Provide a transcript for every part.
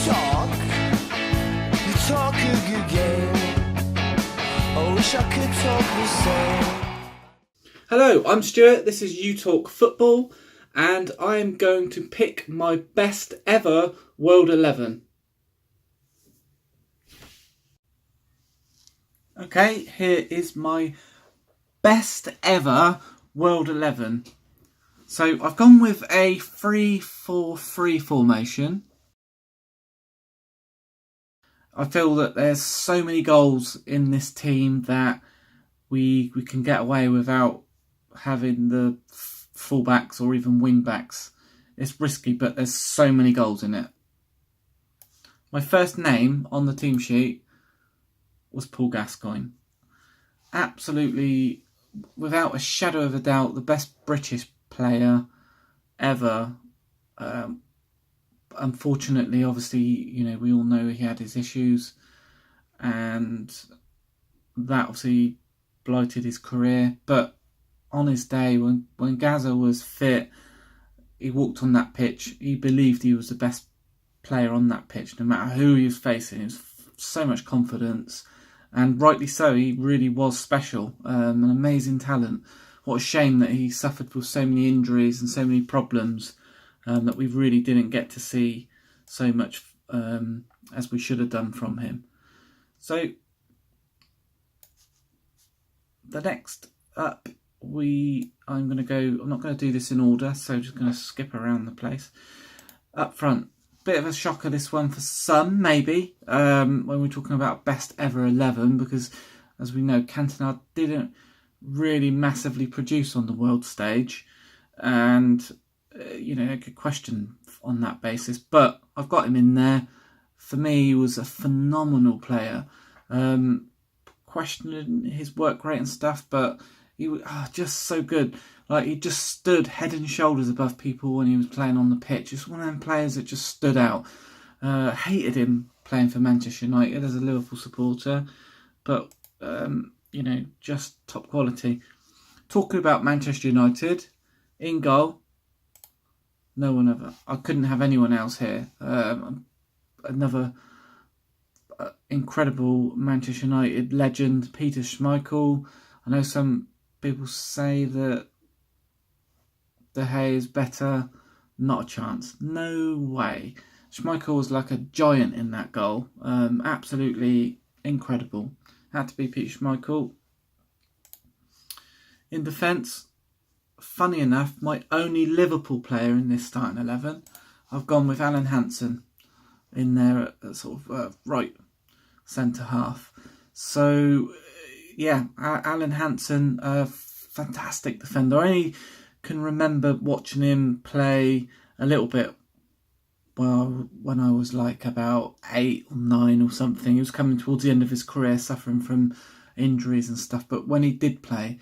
talk. You talk a good game. I wish I could talk the same. Hello, I'm Stuart. This is YouTalk Football, and I am going to pick my best ever World 11. Okay, here is my best ever World 11. So I've gone with a 3-4-3 formation. I feel that there's so many goals in this team that we can get away without having the fullbacks or even wing backs. It's risky, but there's so many goals in it. My first name on the team sheet was Paul Gascoigne. Absolutely, without a shadow of a doubt, the best British player ever. Unfortunately, obviously, we all know he had his issues, and that obviously blighted his career. But on his day, when Gazza was fit, he walked on that pitch. He believed he was the best player on that pitch, no matter who he was facing. It was so much confidence, and rightly so. He really was special, an amazing talent. What a shame that he suffered with so many injuries and so many problems that we really didn't get to see so much as we should have done from him. So the next up, I'm not going to do this in order, so I'm just going to skip around the place. Up front, bit of a shocker this one for some, maybe, when we're talking about best ever 11, because as we know, Cantona didn't really massively produce on the world stage, and a good question on that basis, but I've got him in there. For me, he was a phenomenal player. Questioning his work rate and stuff, but he was just so good. Like, he just stood head and shoulders above people when he was playing on the pitch. Just one of them players that just stood out. Hated him playing for Manchester United as a Liverpool supporter, but just top quality. Talking about Manchester United, in goal, no one ever. I couldn't have anyone else here. Another incredible Manchester United legend, Peter Schmeichel. I know some people say that De Gea is better. Not a chance. No way. Schmeichel was like a giant in that goal. Absolutely incredible. Had to be Peter Schmeichel. In defence, funny enough, my only Liverpool player in this starting 11, I've gone with Alan Hansen in there at sort of right centre half. So, yeah, Alan Hansen, a fantastic defender. I only can remember watching him play a little bit, well, when I was like about 8 or 9 or something. He was coming towards the end of his career, suffering from injuries and stuff. But when he did play,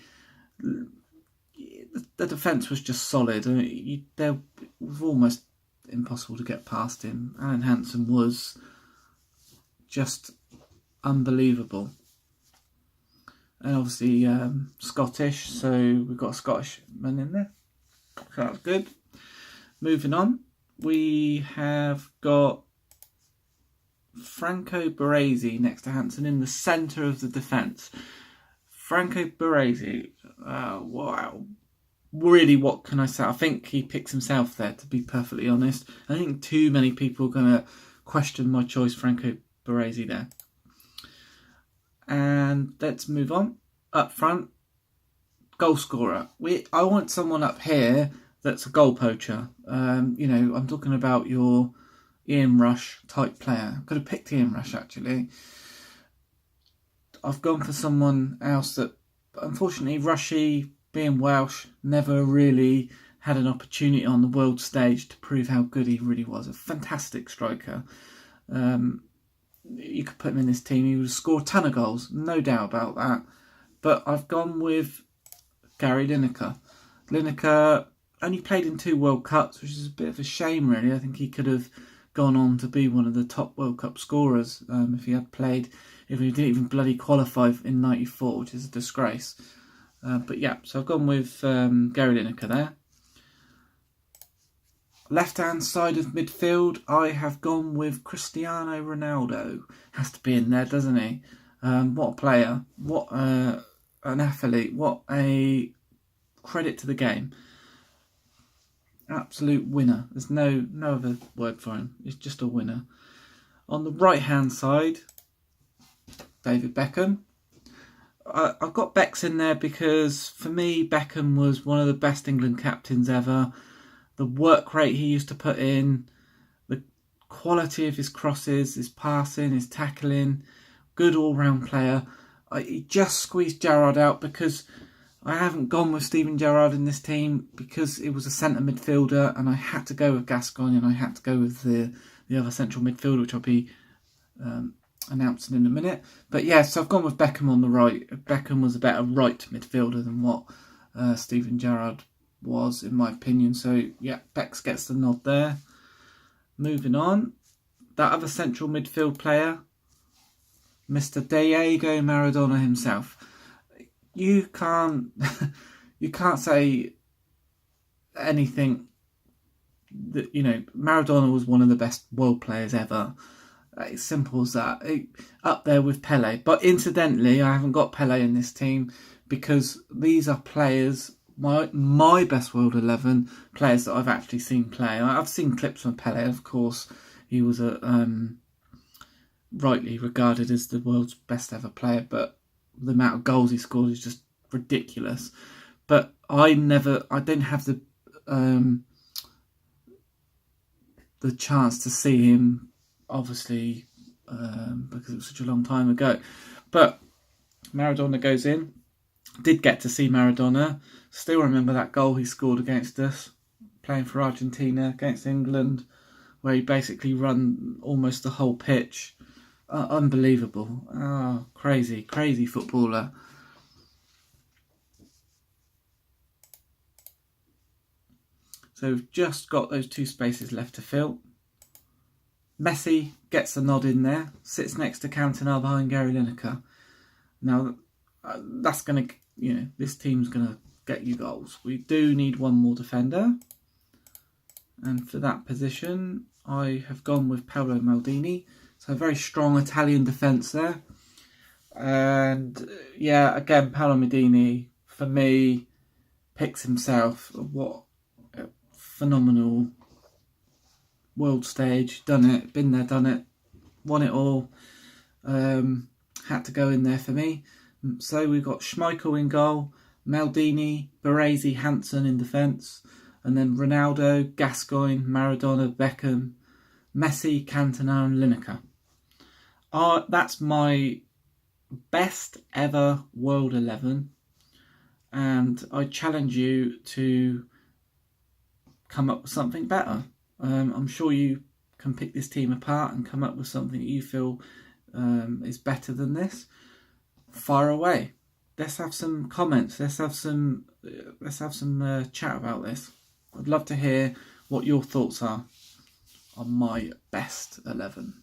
the defence was just solid. It was almost impossible to get past him. Alan Hansen was just unbelievable. And obviously Scottish, so we've got a Scottish man in there. So that's good. Moving on, we have got Franco Baresi next to Hansen in the centre of the defence. Franco Baresi, wow. Really, what can I say? I think he picks himself there, to be perfectly honest. I think too many people are going to question my choice, Franco Baresi there. And let's move on. Up front, goal scorer. I want someone up here that's a goal poacher. I'm talking about your Ian Rush type player. I could have picked Ian Rush, actually. I've gone for someone else that, unfortunately, Rushy, being Welsh, never really had an opportunity on the world stage to prove how good he really was. A fantastic striker. You could put him in this team, he would score a ton of goals, no doubt about that. But I've gone with Gary Lineker. Lineker only played in 2 World Cups, which is a bit of a shame, really. I think he could have gone on to be one of the top World Cup scorers if he had played, if he didn't even bloody qualify in '94, which is a disgrace. But yeah, so I've gone with Gary Lineker there. Left-hand side of midfield, I have gone with Cristiano Ronaldo. Has to be in there, doesn't he? What a player. What an athlete. What a credit to the game. Absolute winner. There's no other word for him. He's just a winner. On the right-hand side, David Beckham. I've got Becks in there because, for me, Beckham was one of the best England captains ever. The work rate he used to put in, the quality of his crosses, his passing, his tackling, good all-round player. He just squeezed Gerrard out because I haven't gone with Steven Gerrard in this team because it was a centre midfielder and I had to go with Gascoigne and I had to go with the other central midfielder, which I'll be announcing in a minute. But yeah, so I've gone with Beckham on the right. Beckham was a better right midfielder than what Steven Gerrard was, in my opinion. So yeah, Bex gets the nod there. Moving on, that other central midfield player, Mr. Diego Maradona himself. You can't say anything that, Maradona was one of the best world players ever. It's simple as that. Up there with Pele. But incidentally, I haven't got Pele in this team because these are players, my best World 11 players that I've actually seen play. I've seen clips from Pele. Of course, he was rightly regarded as the world's best ever player, but the amount of goals he scored is just ridiculous. But I didn't have the chance to see him, obviously, because it was such a long time ago. But Maradona goes in. Did get to see Maradona. Still remember that goal he scored against us, playing for Argentina against England, where he basically run almost the whole pitch. Unbelievable. Oh, crazy footballer. So we've just got those two spaces left to fill. Messi gets a nod in there, sits next to Cantona behind Gary Lineker. Now, that's going to, this team's going to get you goals. We do need one more defender. And for that position, I have gone with Paolo Maldini. So a very strong Italian defence there. And yeah, again, Paolo Maldini, for me, picks himself. What a phenomenal world stage. Done it, been there, done it, won it all. Had to go in there for me. So we've got Schmeichel in goal, Maldini, Baresi, Hansen in defence, and then Ronaldo, Gascoigne, Maradona, Beckham, Messi, Cantona and Lineker. That's my best ever World 11, and I challenge you to come up with something better. I'm sure you can pick this team apart and come up with something that you feel is better than this. Fire away. Let's have some comments. Let's have some chat about this. I'd love to hear what your thoughts are on my best 11.